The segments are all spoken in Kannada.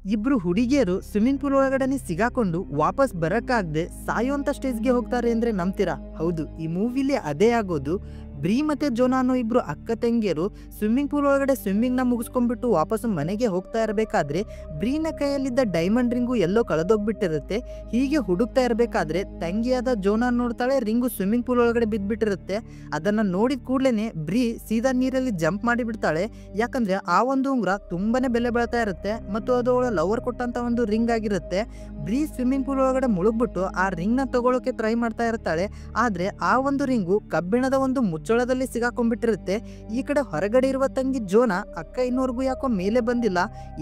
ಇಬ್ರು ಹುಡುಗಿಯರು ಸ್ವಿಮ್ಮಿಂಗ್ ಪೂಲ್ ಒಳಗಡೆ ಸಿಗಾಕೊಂಡು ವಾಪಸ್ ಬರಕ್ಕಾಗದೆ ಸಾಯುವಂತ ಸ್ಟೇಜ್ಗೆ ಹೋಗ್ತಾರೆ ಅಂದ್ರೆ ನಂಬ್ತೀರಾ? ಹೌದು, ಈ ಮೂವಿಲಿ ಅದೇ ಆಗೋದು. ಬ್ರೀ ಮತ್ತೆ ಜೋನಾ ಅನ್ನೋ ಇಬ್ರು ಅಕ್ಕ ತಂಗಿಯರು ಸ್ವಿಮ್ಮಿಂಗ್ ಪೂಲ್ ಒಳಗಡೆ ಸ್ವಿಮ್ಮಿಂಗ್ ನ ಮುಗಿಸ್ಕೊಂಡ್ಬಿಟ್ಟು ವಾಪಸ್ ಮನೆಗೆ ಹೋಗ್ತಾ ಇರಬೇಕಾದ್ರೆ ಬ್ರೀನ ಕೈಯಲ್ಲಿದ್ದ ಡೈಮಂಡ್ ರಿಂಗು ಎಲ್ಲೋ ಕಳೆದೋಗ್ಬಿಟ್ಟಿರುತ್ತೆ. ಹೀಗೆ ಹುಡುಕ್ತಾ ಇರಬೇಕಾದ್ರೆ ತಂಗಿಯಾದ ಜೋನಾ ನೋಡ್ತಾಳೆ, ರಿಂಗು ಸ್ವಿಮ್ಮಿಂಗ್ ಪೂಲ್ ಒಳಗಡೆ ಬಿದ್ದ್ಬಿಟ್ಟಿರುತ್ತೆ. ಅದನ್ನ ನೋಡಿದ ಕೂಡ್ಲೇನೆ ಬ್ರೀ ಸೀದಾ ನೀರಲ್ಲಿ ಜಂಪ್ ಮಾಡಿ ಬಿಡ್ತಾಳೆ. ಯಾಕಂದ್ರೆ ಆ ಒಂದು ಉಂಗುರ ತುಂಬಾನೇ ಬೆಲೆ ಬಾಳ್ತಾ ಇರುತ್ತೆ ಮತ್ತು ಅದು ಅವಳ ಲವರ್ ಕೊಟ್ಟಂತ ಒಂದು ರಿಂಗ್ ಆಗಿರುತ್ತೆ. ಬ್ರೀ ಸ್ವಿಮ್ಮಿಂಗ್ ಪೂಲ್ ಒಳಗಡೆ ಮುಳುಗ್ಬಿಟ್ಟು ಆ ರಿಂಗ್ ನ ತಗೊಳ್ಳೋಕೆ ಟ್ರೈ ಮಾಡ್ತಾ ಇರ್ತಾಳೆ. ಆದ್ರೆ ಆ ಒಂದು ರಿಂಗು ಕಬ್ಬಿಣದ ಒಂದು ಮುಚ್ಚಳದಲ್ಲಿ ಸಿಗಾಕೊಂಡ್ಬಿಟ್ಟಿರುತ್ತೆ. ಈ ಕಡೆ ಹೊರಗಡೆ ಇರುವ ತಂಗಿ ಜೋನಾ ಅಕ್ಕ ಇನ್ನೋರ್ಗು ಯಾಕೋ ಮೇಲೆ ಬಂದಿಲ್ಲ,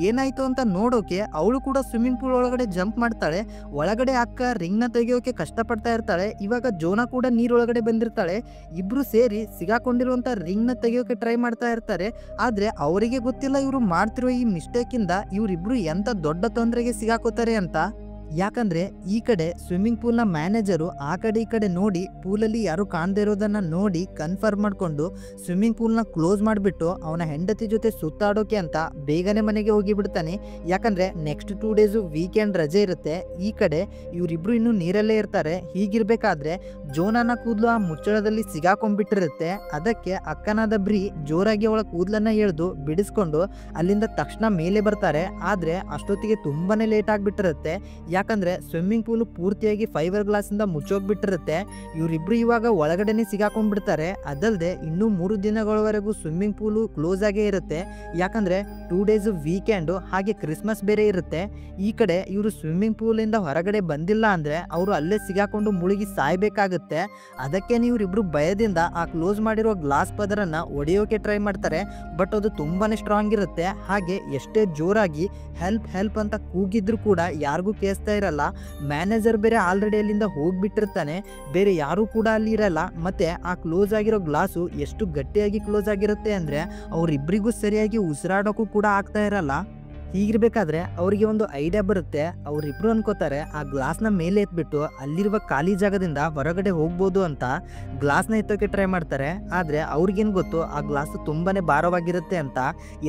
ಏನಾಯ್ತು ಅಂತ ನೋಡೋಕೆ ಅವಳು ಕೂಡ ಸ್ವಿಮ್ಮಿಂಗ್ ಪೂಲ್ ಒಳಗಡೆ ಜಂಪ್ ಮಾಡ್ತಾಳೆ. ಒಳಗಡೆ ಅಕ್ಕ ರಿಂಗ್ ನ ತೆಗೆಯೋಕೆ ಕಷ್ಟಪಡ್ತಾ ಇರ್ತಾಳೆ. ಇವಾಗ ಜೋನಾ ಕೂಡ ನೀರೊಳಗಡೆ ಬಂದಿರ್ತಾಳೆ. ಇಬ್ರು ಸೇರಿ ಸಿಗಾಕೊಂಡಿರುವಂತ ರಿಂಗ್ ನ ತೆಗೆಯೋಕೆ ಟ್ರೈ ಮಾಡ್ತಾ ಇರ್ತಾರೆ. ಆದ್ರೆ ಅವರಿಗೆ ಗೊತ್ತಿಲ್ಲ ಇವರು ಮಾಡ್ತಿರೋ ಈ ಮಿಸ್ಟೇಕ್ ಇಂದ ಇವರಿಬ್ರು ಎಂತ ದೊಡ್ಡ ತೊಂದರೆಗೆ ಸಿಗಾಕೋತಾರೆ ಅಂತ. ಯಾಕಂದ್ರೆ ಈ ಕಡೆ ಸ್ವಿಮ್ಮಿಂಗ್ ಪೂಲ್ ನ ಮ್ಯಾನೇಜರು ಆ ಕಡೆ ಈ ಕಡೆ ನೋಡಿ ಪೂಲಲ್ಲಿ ಯಾರು ಕಾಣದೇ ಇರೋದನ್ನ ನೋಡಿ ಕನ್ಫರ್ಮ್ ಮಾಡ್ಕೊಂಡು ಸ್ವಿಮ್ಮಿಂಗ್ ಪೂಲ್ ನ ಕ್ಲೋಸ್ ಮಾಡಿಬಿಟ್ಟು ಅವನ ಹೆಂಡತಿ ಜೊತೆ ಸುತ್ತಾಡೋಕೆ ಅಂತ ಬೇಗನೆ ಮನೆಗೆ ಹೋಗಿ ಬಿಡ್ತಾನೆ. ಯಾಕಂದ್ರೆ ನೆಕ್ಸ್ಟ್ 2 ಡೇಸು ವೀಕೆಂಡ್ ರಜೆ ಇರುತ್ತೆ. ಈ ಕಡೆ ಇವರಿಬ್ರು ಇನ್ನು ನೀರಲ್ಲೇ ಇರ್ತಾರೆ. ಹೀಗಿರ್ಬೇಕಾದ್ರೆ ಜೋನಾನ ಕೂದಲು ಆ ಮುಚ್ಚಳದಲ್ಲಿ ಸಿಗಾಕೊಂಡ್ಬಿಟ್ಟಿರುತ್ತೆ. ಅದಕ್ಕೆ ಅಕ್ಕನಾದ ಬ್ರೀ ಜೋರಾಗಿ ಅವಳ ಕೂದಲನ್ನ ಎಳೆದು ಬಿಡಿಸ್ಕೊಂಡು ಅಲ್ಲಿಂದ ತಕ್ಷಣ ಮೇಲೆ ಬರ್ತಾರೆ. ಆದ್ರೆ ಅಷ್ಟೊತ್ತಿಗೆ ತುಂಬಾನೇ ಲೇಟ್ ಆಗ್ಬಿಟ್ಟಿರುತ್ತೆ. ಯಾಕಂದ್ರೆ ಸ್ವಿಮ್ಮಿಂಗ್ ಪೂಲ್ ಪೂರ್ತಿಯಾಗಿ ಫೈಬರ್ ಗ್ಲಾಸ್ ಇಂದ ಮುಚ್ಚೋಗ್ಬಿಟ್ಟಿರುತ್ತೆ. ಇವರಿಬ್ರು ಇವಾಗ ಒಳಗಡೆನೆ ಸಿಗಾಕೊಂಡ್ಬಿಡ್ತಾರೆ. ಅದಲ್ಲದೆ ಇನ್ನೂ 3 ದಿನಗಳವರೆಗೂ ಸ್ವಿಮ್ಮಿಂಗ್ ಪೂಲ್ ಕ್ಲೋಸ್ ಆಗೇ ಇರುತ್ತೆ. ಯಾಕಂದ್ರೆ 2 ಡೇಸ್ ವೀಕೆಂಡ್ ಹಾಗೆ ಕ್ರಿಸ್ಮಸ್ ಬೇರೆ ಇರುತ್ತೆ. ಈ ಕಡೆ ಇವರು ಸ್ವಿಮ್ಮಿಂಗ್ ಪೂಲ್ ಇಂದ ಹೊರಗಡೆ ಬಂದಿಲ್ಲ ಅಂದ್ರೆ ಅವರು ಅಲ್ಲೇ ಸಿಗಾಕೊಂಡು ಮುಳುಗಿ ಸಾಯ್ಬೇಕಾಗುತ್ತೆ. ಅದಕ್ಕೆ ಇವರಿಬ್ರು ಭಯದಿಂದ ಆ ಕ್ಲೋಸ್ ಮಾಡಿರೋ ಗ್ಲಾಸ್ ಪದರನ್ನ ಒಡೆಯೋಕೆ ಟ್ರೈ ಮಾಡ್ತಾರೆ. ಬಟ್ ಅದು ತುಂಬಾನೇ ಸ್ಟ್ರಾಂಗ್ ಇರುತ್ತೆ. ಹಾಗೆ ಎಷ್ಟೇ ಜೋರಾಗಿ ಹೆಲ್ಪ್ ಹೆಲ್ಪ್ ಅಂತ ಕೂಗಿದ್ರು ಕೂಡ ಯಾರಿಗೂ ಕೇಳಿಸ್ತಾ ಇರಲ್ಲ. ಮ್ಯಾನೇಜರ್ ಬೇರೆ ಆಲ್ರೆಡಿ ಅಲ್ಲಿಂದ ಹೋಗ್ಬಿಟ್ಟಿರ್ತಾನೆ. ಬೇರೆ ಯಾರು ಕೂಡ ಅಲ್ಲಿ ಇರಲ್ಲ. ಮತ್ತೆ ಆ ಕ್ಲೋಸ್ ಆಗಿರೋ ಗ್ಲಾಸು ಎಷ್ಟು ಗಟ್ಟಿಯಾಗಿ ಕ್ಲೋಸ್ ಆಗಿರುತ್ತೆ ಅಂದ್ರೆ ಅವರಿಬ್ಬರಿಗೂ ಸರಿಯಾಗಿ ಉಸಿರಾಡೋಕ್ಕೂ ಕೂಡ ಆಗ್ತಾ ಇರಲ್ಲ. ಹೀಗಿರ್ಬೇಕಾದ್ರೆ ಅವರಿಗೆ ಒಂದು ಐಡಿಯಾ ಬರುತ್ತೆ. ಅವರಿಬ್ರು ಅನ್ಕೋತಾರೆ ಆ ಗ್ಲಾಸ್ನ ಮೇಲೆ ಎತ್ಬಿಟ್ಟು ಅಲ್ಲಿರುವ ಖಾಲಿ ಜಾಗದಿಂದ ಹೊರಗಡೆ ಹೋಗ್ಬೋದು ಅಂತ ಗ್ಲಾಸ್ನ ಎತ್ತೋಕೆ ಟ್ರೈ ಮಾಡ್ತಾರೆ. ಆದ್ರೆ ಅವ್ರಿಗೇನು ಗೊತ್ತು ಆ ಗ್ಲಾಸ್ ತುಂಬಾನೇ ಭಾರವಾಗಿರುತ್ತೆ ಅಂತ.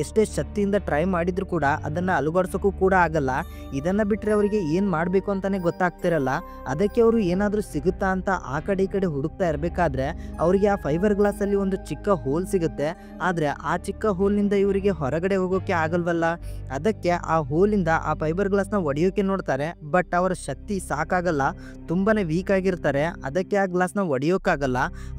ಎಷ್ಟೇ ಶಕ್ತಿಯಿಂದ ಟ್ರೈ ಮಾಡಿದ್ರು ಕೂಡ ಅದನ್ನ ಅಲುಗಾಡ್ಸೋಕ್ಕೂ ಕೂಡ ಆಗಲ್ಲ. ಇದನ್ನ ಬಿಟ್ರೆ ಅವರಿಗೆ ಏನ್ ಮಾಡ್ಬೇಕು ಅಂತಾನೆ ಗೊತ್ತಾಗ್ತಿರಲ್ಲ. ಅದಕ್ಕೆ ಅವರು ಏನಾದ್ರೂ ಸಿಗುತ್ತಾ ಅಂತ ಆ ಕಡೆ ಈ ಕಡೆ ಹುಡುಕ್ತಾ ಇರ್ಬೇಕಾದ್ರೆ ಅವರಿಗೆ ಆ ಫೈಬರ್ ಗ್ಲಾಸ್ ಅಲ್ಲಿ ಒಂದು ಚಿಕ್ಕ ಹೋಲ್ ಸಿಗುತ್ತೆ. ಆದ್ರೆ ಆ ಚಿಕ್ಕ ಹೋಲ್ನಿಂದ ಇವರಿಗೆ ಹೊರಗಡೆ ಹೋಗೋಕೆ ಆಗಲ್ವಲ್ಲ. ಅದಕ್ಕೆ ಆ ಹೋಲಿಂದ ಆ ಫೈಬರ್ ಗ್ಲಾಸ್ ನ ಒಡೆಯೋಕೆ ನೋಡ್ತಾರೆ. ಬಟ್ ಅವರ ಶಕ್ತಿ ಸಾಕಾಗಲ್ಲ, ತುಂಬಾನೇ ವೀಕ್ ಆಗಿರ್ತಾರೆ. ಅದಕ್ಕೆ ಆ ಗ್ಲಾಸ್ ನ ಒಡೆಯೋಕ್ಕಾಗಲ್ಲ.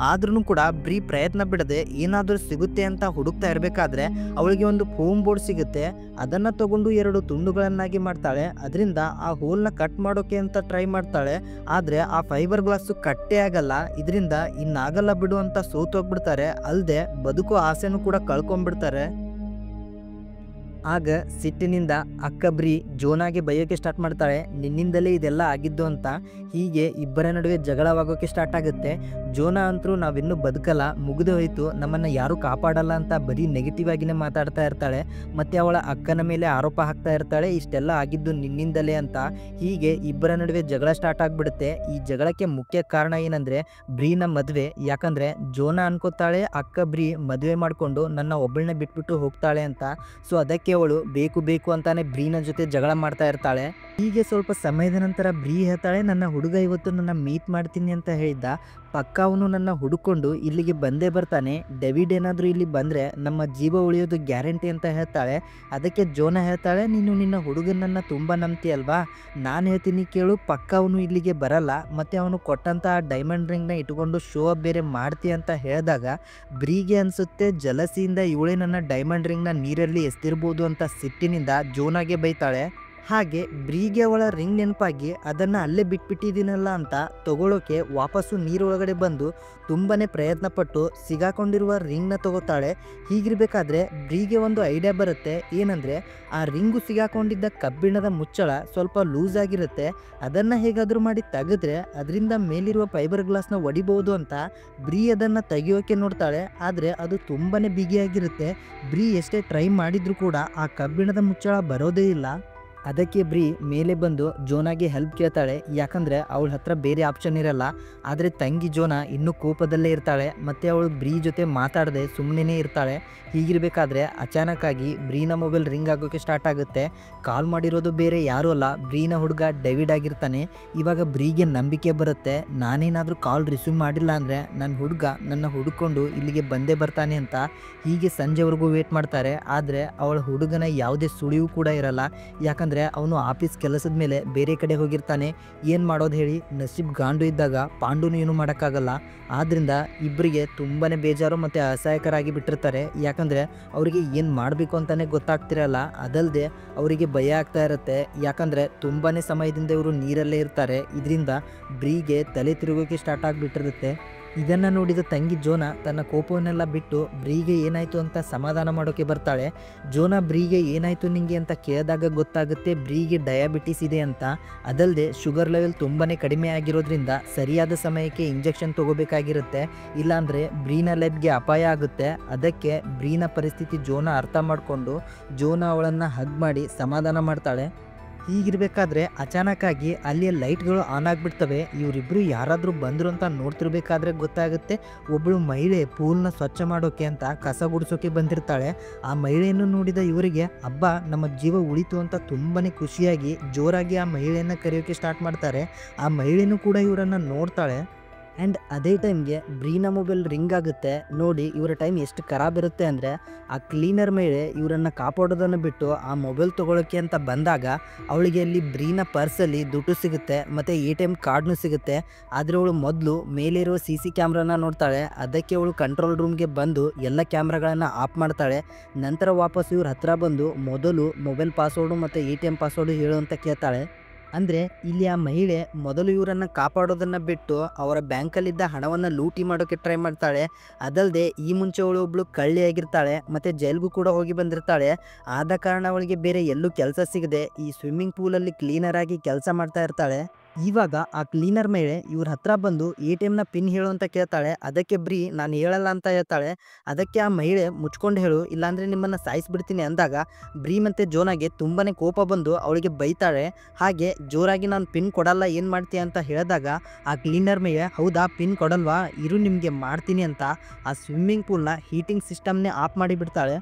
ಆದ್ರೂ ಕೂಡ ಬ್ರೀ ಪ್ರಯತ್ನ ಬಿಡದೆ ಏನಾದ್ರೂ ಸಿಗುತ್ತೆ ಅಂತ ಹುಡುಕ್ತಾ ಇರ್ಬೇಕಾದ್ರೆ ಅವಳಿಗೆ ಒಂದು ಫೋಮ್ ಬೋರ್ಡ್ ಸಿಗುತ್ತೆ. ಅದನ್ನ ತಗೊಂಡು 2 ತುಂಡುಗಳನ್ನಾಗಿ ಮಾಡ್ತಾಳೆ. ಅದರಿಂದ ಆ ಹೋಲ್ ನ ಕಟ್ ಮಾಡೋಕೆ ಅಂತ ಟ್ರೈ ಮಾಡ್ತಾಳೆ. ಆದ್ರೆ ಆ ಫೈಬರ್ ಗ್ಲಾಸ್ ಕಟ್ಟೇ ಆಗಲ್ಲ. ಇದರಿಂದ ಇನ್ನಾಗಲ್ಲ ಬಿಡು ಅಂತ ಸೋತೋಗ್ಬಿಡ್ತಾರೆ. ಅಲ್ಲದೆ ಬದುಕೋ ಆಸೆನೂ ಕೂಡ ಕಳ್ಕೊಂಡ್ಬಿಡ್ತಾರೆ. ಆಗ ಸಿಟ್ಟಿನಿಂದ ಅಕ್ಕ ಬ್ರೀ ಜೋನಾಗೆ ಬೈಯೋಕೆ ಸ್ಟಾರ್ಟ್ ಮಾಡ್ತಾಳೆ, ನಿನ್ನಿಂದಲೇ ಇದೆಲ್ಲ ಆಗಿದ್ದು ಅಂತ. ಹೀಗೆ ಇಬ್ಬರ ನಡುವೆ ಜಗಳವಾಗೋಕೆ ಸ್ಟಾರ್ಟ್ ಆಗುತ್ತೆ. ಜೋನಾ ಅಂತರೂ ನಾವಿನ್ನೂ ಬದುಕಲ್ಲ, ಮುಗಿದು ಹೋಯ್ತು, ನಮ್ಮನ್ನ ಯಾರು ಕಾಪಾಡಲ್ಲ ಅಂತ ಬರೀ ನೆಗೆಟಿವ್ ಆಗಿನೇ ಮಾತಾಡ್ತಾ ಇರ್ತಾಳೆ. ಮತ್ತೆ ಅವಳ ಅಕ್ಕನ ಮೇಲೆ ಆರೋಪ ಹಾಕ್ತಾ ಇರ್ತಾಳೆ, ಇಷ್ಟೆಲ್ಲ ಆಗಿದ್ದು ನಿನ್ನಿಂದಲೇ ಅಂತ. ಹೀಗೆ ಇಬ್ಬರ ನಡುವೆ ಜಗಳ ಸ್ಟಾರ್ಟ್ ಆಗ್ಬಿಡುತ್ತೆ. ಈ ಜಗಳಕ್ಕೆ ಮುಖ್ಯ ಕಾರಣ ಏನಂದ್ರೆ ಬ್ರೀನ ಮದುವೆ. ಯಾಕಂದ್ರೆ ಜೋನಾ ಅನ್ಕೋತಾಳೆ ಅಕ್ಕ ಬ್ರೀ ಮದುವೆ ಮಾಡ್ಕೊಂಡು ನನ್ನ ಒಬ್ಬಳನ್ನ ಬಿಟ್ಬಿಟ್ಟು ಹೋಗ್ತಾಳೆ ಅಂತ. ಸೊ ಅದಕ್ಕೆ ಅವಳು ಬೇಕು ಬೇಕು ಅಂತಾನೆ ಬ್ರೀನ ಜೊತೆ ಜಗಳ ಮಾಡ್ತಾ ಇರ್ತಾಳೆ. ಹೀಗೆ ಸ್ವಲ್ಪ ಸಮಯದ ನಂತರ ಬ್ರೀ ಹೇಳ್ತಾಳೆ, ನನ್ನ ಹುಡುಗ ಇವತ್ತು ನನ್ನ ಮೀಟ್ ಮಾಡ್ತೀನಿ ಅಂತ ಹೇಳಿದ್ದ, ಪಕ್ಕ ಅವನು ನನ್ನ ಹುಡುಕೊಂಡು ಇಲ್ಲಿಗೆ ಬಂದೇ ಬರ್ತಾನೆ. ಡೇವಿಡ್ ಏನಾದರೂ ಇಲ್ಲಿ ಬಂದರೆ ನಮ್ಮ ಜೀವ ಉಳಿಯೋದು ಗ್ಯಾರಂಟಿ ಅಂತ ಹೇಳ್ತಾಳೆ. ಅದಕ್ಕೆ ಜೋನಾ ಹೇಳ್ತಾಳೆ, ನೀನು ನಿನ್ನ ಹುಡುಗನನ್ನು ತುಂಬ ನಂಬ್ತೀಯಲ್ವಾ, ನಾನು ಹೇಳ್ತೀನಿ ಕೇಳು, ಪಕ್ಕ ಅವನು ಇಲ್ಲಿಗೆ ಬರಲ್ಲ. ಮತ್ತು ಅವನು ಕೊಟ್ಟಂಥ ಡೈಮಂಡ್ ರಿಂಗ್ನ ಇಟ್ಕೊಂಡು ಶೋ ಅಪ್ ಬೇರೆ ಮಾಡ್ತೀಯ ಅಂತ ಹೇಳಿದಾಗ ಬ್ರೀಗೆ ಅನಿಸುತ್ತೆ ಜಲಸಿಯಿಂದ ಇವಳೇ ನನ್ನ ಡೈಮಂಡ್ ರಿಂಗ್ನ ನೀರಲ್ಲಿ ಎಸ್ತಿರ್ಬೋದು ಅಂತ ಸಿಟ್ಟಿನಿಂದ ಜೋನಾಗೆ ಬೈತಾಳೆ. ಹಾಗೆ ಬ್ರೀಗೆ ಅವಳ ರಿಂಗ್ ನೆನಪಾಗಿ ಅದನ್ನು ಅಲ್ಲೇ ಬಿಟ್ಬಿಟ್ಟಿದ್ದೀನಲ್ಲ ಅಂತ ತಗೊಳ್ಳೋಕೆ ವಾಪಸ್ಸು ನೀರೊಳಗಡೆ ಬಂದು ತುಂಬನೇ ಪ್ರಯತ್ನ ಪಟ್ಟು ಸಿಗಾಕೊಂಡಿರುವ ರಿಂಗ್ನ ತಗೋತಾಳೆ. ಹೀಗಿರ್ಬೇಕಾದ್ರೆ ಬ್ರೀಗೆ ಒಂದು ಐಡಿಯಾ ಬರುತ್ತೆ. ಏನಂದರೆ ಆ ರಿಂಗು ಸಿಗಾಕೊಂಡಿದ್ದ ಕಬ್ಬಿಣದ ಮುಚ್ಚಳ ಸ್ವಲ್ಪ ಲೂಸ್ ಆಗಿರುತ್ತೆ. ಅದನ್ನು ಹೇಗಾದರೂ ಮಾಡಿ ತೆಗೆದ್ರೆ ಅದರಿಂದ ಮೇಲಿರುವ ಫೈಬರ್ ಗ್ಲಾಸ್ನ ಒಡಿಬೋದು ಅಂತ ಬ್ರೀ ಅದನ್ನು ತೆಗೆಯೋಕೆ ನೋಡ್ತಾಳೆ. ಆದರೆ ಅದು ತುಂಬನೇ ಬಿಗಿಯಾಗಿರುತ್ತೆ. ಬ್ರೀ ಎಷ್ಟೇ ಟ್ರೈ ಮಾಡಿದರೂ ಕೂಡ ಆ ಕಬ್ಬಿಣದ ಮುಚ್ಚಳ ಬರೋದೇ ಇಲ್ಲ. ಅದಕ್ಕೆ ಬ್ರೀ ಮೇಲೆ ಬಂದು ಜೋನಾಗೆ ಹೆಲ್ಪ್ ಕೇಳ್ತಾಳೆ, ಯಾಕಂದರೆ ಅವಳ ಹತ್ರ ಬೇರೆ ಆಪ್ಷನ್ ಇರಲ್ಲ. ಆದರೆ ತಂಗಿ ಜೋನಾ ಇನ್ನೂ ಕೋಪದಲ್ಲೇ ಇರ್ತಾಳೆ ಮತ್ತು ಅವಳು ಬ್ರೀ ಜೊತೆ ಮಾತಾಡದೆ ಸುಮ್ಮನೆ ಇರ್ತಾಳೆ. ಹೀಗಿರಬೇಕಾದ್ರೆ ಅಚಾನಕ್ಕಾಗಿ ಬ್ರೀನ ಮೊಬೈಲ್ ರಿಂಗ್ ಆಗೋಕ್ಕೆ ಸ್ಟಾರ್ಟ್ ಆಗುತ್ತೆ. ಕಾಲ್ ಮಾಡಿರೋದು ಬೇರೆ ಯಾರೂ ಅಲ್ಲ, ಬ್ರೀನ ಹುಡುಗ ಡೇವಿಡ್ ಆಗಿರ್ತಾನೆ. ಇವಾಗ ಬ್ರೀಗೆ ನಂಬಿಕೆ ಬರುತ್ತೆ, ನಾನೇನಾದರೂ ಕಾಲ್ ರಿಸೀವ್ ಮಾಡಿಲ್ಲ ಅಂದರೆ ನನ್ನ ಹುಡುಗ ನನ್ನ ಹುಡುಕೊಂಡು ಇಲ್ಲಿಗೆ ಬಂದೇ ಬರ್ತಾನೆ ಅಂತ. ಹೀಗೆ ಸಂಜೆವರೆಗೂ ವೇಟ್ ಮಾಡ್ತಾರೆ. ಆದರೆ ಅವಳ ಹುಡುಗನ ಯಾವುದೇ ಸುಳಿವು ಕೂಡ ಇರಲ್ಲ, ಯಾಕಂದರೆ ಅವನು ಆಫೀಸ್ ಕೆಲಸದ ಮೇಲೆ ಬೇರೆ ಕಡೆ ಹೋಗಿರ್ತಾನೆ. ಏನು ಮಾಡೋದು ಹೇಳಿ, ನಸೀಬ್ ಗಾಂಡು ಇದ್ದಾಗ ಪಾಂಡುನು ಏನು ಮಾಡೋಕ್ಕಾಗಲ್ಲ. ಆದ್ದರಿಂದ ಇಬ್ಬರಿಗೆ ತುಂಬಾ ಬೇಜಾರು ಮತ್ತು ಅಸಹಾಯಕರಾಗಿ ಬಿಟ್ಟಿರ್ತಾರೆ, ಯಾಕಂದರೆ ಅವರಿಗೆ ಏನು ಮಾಡಬೇಕು ಅಂತಲೇ ಗೊತ್ತಾಗ್ತಿರಲ್ಲ. ಅದಲ್ಲದೆ ಅವರಿಗೆ ಭಯ ಆಗ್ತಾ ಇರುತ್ತೆ, ಯಾಕಂದರೆ ತುಂಬಾ ಸಮಯದಿಂದ ಇವರು ನೀರಲ್ಲೇ ಇರ್ತಾರೆ. ಇದರಿಂದ ಬ್ರೀಗೆ ತಲೆ ತಿರುಗೋಕ್ಕೆ ಸ್ಟಾರ್ಟ್ ಆಗಿಬಿಟ್ಟಿರುತ್ತೆ. ಇದನ್ನು ನೋಡಿದ ತಂಗಿ ಜೋನಾ ತನ್ನ ಕೋಪವನ್ನೆಲ್ಲ ಬಿಟ್ಟು ಬ್ರೀಗೆ ಏನಾಯಿತು ಅಂತ ಸಮಾಧಾನ ಮಾಡೋಕ್ಕೆ ಬರ್ತಾಳೆ. ಜೋನಾ ಬ್ರೀಗೆ ಏನಾಯಿತು ನಿಂಗೆ ಅಂತ ಕೇಳಿದಾಗ ಗೊತ್ತಾಗುತ್ತೆ ಬ್ರೀಗೆ ಡಯಾಬಿಟಿಸ್ ಇದೆ ಅಂತ. ಅದಲ್ಲದೆ ಶುಗರ್ ಲೆವೆಲ್ ತುಂಬಾ ಕಡಿಮೆ ಆಗಿರೋದ್ರಿಂದ ಸರಿಯಾದ ಸಮಯಕ್ಕೆ ಇಂಜೆಕ್ಷನ್ ತೊಗೋಬೇಕಾಗಿರುತ್ತೆ, ಇಲ್ಲಾಂದರೆ ಬ್ರೀನ ಲೈಫ್ಗೆ ಅಪಾಯ ಆಗುತ್ತೆ. ಅದಕ್ಕೆ ಬ್ರೀನ ಪರಿಸ್ಥಿತಿ ಜೋನಾ ಅರ್ಥ ಮಾಡಿಕೊಂಡು ಜೋನಾ ಅವಳನ್ನು ಹಗ್ ಮಾಡಿ ಸಮಾಧಾನ ಮಾಡ್ತಾಳೆ. ಹೀಗಿರಬೇಕಾದ್ರೆ ಅಚಾನಕ್ಕಾಗಿ ಅಲ್ಲಿಯ ಲೈಟ್ಗಳು ಆನ್ ಆಗಿಬಿಡ್ತವೆ. ಇವರಿಬ್ಬರು ಯಾರಾದರೂ ಬಂದರು ಅಂತ ನೋಡ್ತಿರ್ಬೇಕಾದ್ರೆ ಗೊತ್ತಾಗುತ್ತೆ ಒಬ್ಬಳು ಮಹಿಳೆ ಪೂಲ್ನ ಸ್ವಚ್ಛ ಮಾಡೋಕ್ಕೆ ಅಂತ ಕಸ ಗುಡಿಸೋಕೆ ಬಂದಿರ್ತಾಳೆ. ಆ ಮಹಿಳೆಯನ್ನು ನೋಡಿದ ಇವರಿಗೆ ಅಬ್ಬಾ ನಮ್ಮ ಜೀವ ಉಳಿತು ಅಂತ ತುಂಬಾ ಖುಷಿಯಾಗಿ ಜೋರಾಗಿ ಆ ಮಹಿಳೆಯನ್ನು ಕರೆಯೋಕ್ಕೆ ಸ್ಟಾರ್ಟ್ ಮಾಡ್ತಾರೆ. ಆ ಮಹಿಳೆಯೂ ಕೂಡ ಇವರನ್ನು ನೋಡ್ತಾಳೆ. ಆ್ಯಂಡ್ ಅದೇ ಟೈಮ್ಗೆ ಬ್ರೀನ ಮೊಬೈಲ್ ರಿಂಗ್ ಆಗುತ್ತೆ. ನೋಡಿ ಇವರ ಟೈಮ್ ಎಷ್ಟು ಖರಾಬ್ ಇರುತ್ತೆ ಅಂದರೆ, ಆ ಕ್ಲೀನರ್ ಮೇಲೆ ಇವರನ್ನು ಕಾಪಾಡೋದನ್ನು ಬಿಟ್ಟು ಆ ಮೊಬೈಲ್ ತೊಗೊಳಕ್ಕೆ ಅಂತ ಬಂದಾಗ ಅವಳಿಗೆ ಅಲ್ಲಿ ಬ್ರೀನ ಪರ್ಸಲ್ಲಿ ದುಡ್ಡು ಸಿಗುತ್ತೆ ಮತ್ತು ATM ಕಾರ್ಡ್ನೂ ಸಿಗುತ್ತೆ. ಆದರೆ ಅವಳು ಮೊದಲು ಮೇಲಿರೋ CC ಕ್ಯಾಮ್ರಾನ ನೋಡ್ತಾಳೆ. ಅದಕ್ಕೆ ಅವಳು ಕಂಟ್ರೋಲ್ ರೂಮ್ಗೆ ಬಂದು ಎಲ್ಲ ಕ್ಯಾಮ್ರಾಗಳನ್ನು ಆಫ್ ಮಾಡ್ತಾಳೆ. ನಂತರ ವಾಪಸ್ ಇವ್ರ ಹತ್ರ ಬಂದು ಮೊದಲು ಮೊಬೈಲ್ ಪಾಸ್ವರ್ಡು ಮತ್ತು ATM ಪಾಸ್ವರ್ಡು ಹೇಳು ಅಂತ ಕೇಳ್ತಾಳೆ. ಅಂದರೆ ಇಲ್ಲಿ ಆ ಮಹಿಳೆ ಮೊದಲು ಇವರನ್ನು ಕಾಪಾಡೋದನ್ನು ಬಿಟ್ಟು ಅವರ ಬ್ಯಾಂಕಲ್ಲಿದ್ದ ಹಣವನ್ನು ಲೂಟಿ ಮಾಡೋಕ್ಕೆ ಟ್ರೈ ಮಾಡ್ತಾಳೆ. ಅದಲ್ಲದೆ ಈ ಮುಂಚೆ ಅವಳು ಒಬ್ಬಳು ಕಳ್ಳಿಯಾಗಿರ್ತಾಳೆ ಮತ್ತು ಜೈಲ್ಗೂ ಕೂಡ ಹೋಗಿ ಬಂದಿರ್ತಾಳೆ. ಆದ ಕಾರಣ ಅವಳಿಗೆ ಬೇರೆ ಎಲ್ಲೂ ಕೆಲಸ ಸಿಗದೆ ಈ ಸ್ವಿಮ್ಮಿಂಗ್ ಪೂಲಲ್ಲಿ ಕ್ಲೀನರ್ ಆಗಿ ಕೆಲಸ ಮಾಡ್ತಾ ಇರ್ತಾಳೆ. ಇವಾಗ ಆ ಕ್ಲೀನರ್ ಮೇಲೆ ಇವ್ರ ಹತ್ರ ಬಂದು ATMನ ಪಿನ್ ಹೇಳು ಅಂತ ಕೇಳ್ತಾಳೆ. ಅದಕ್ಕೆ ಬ್ರೀ ನಾನು ಹೇಳಲ್ಲ ಅಂತ ಹೇಳ್ತಾಳೆ. ಅದಕ್ಕೆ ಆ ಮಹಿಳೆ ಮುಚ್ಕೊಂಡು ಹೇಳು, ಇಲ್ಲಾಂದರೆ ನಿಮ್ಮನ್ನು ಸಾಯಿಸ್ಬಿಡ್ತೀನಿ ಅಂದಾಗ ಬ್ರೀ ಮತ್ತು ಜೋನಾಗೆ ತುಂಬಾ ಕೋಪ ಬಂದು ಅವಳಿಗೆ ಬೈತಾಳೆ. ಹಾಗೆ ಜೋರಾಗಿ ನಾನು ಪಿನ್ ಕೊಡಲ್ಲ ಏನು ಮಾಡ್ತೀಯ ಅಂತ ಹೇಳಿದಾಗ ಆ ಕ್ಲೀನರ್ ಮೇಲೆ ಹೌದಾ ಪಿನ್ ಕೊಡಲ್ವಾ, ಇರು ನಿಮಗೆ ಮಾಡ್ತೀನಿ ಅಂತ ಆ ಸ್ವಿಮ್ಮಿಂಗ್ ಪೂಲ್ನ ಹೀಟಿಂಗ್ ಸಿಸ್ಟಮ್ನೇ ಆಫ್ ಮಾಡಿಬಿಡ್ತಾಳೆ.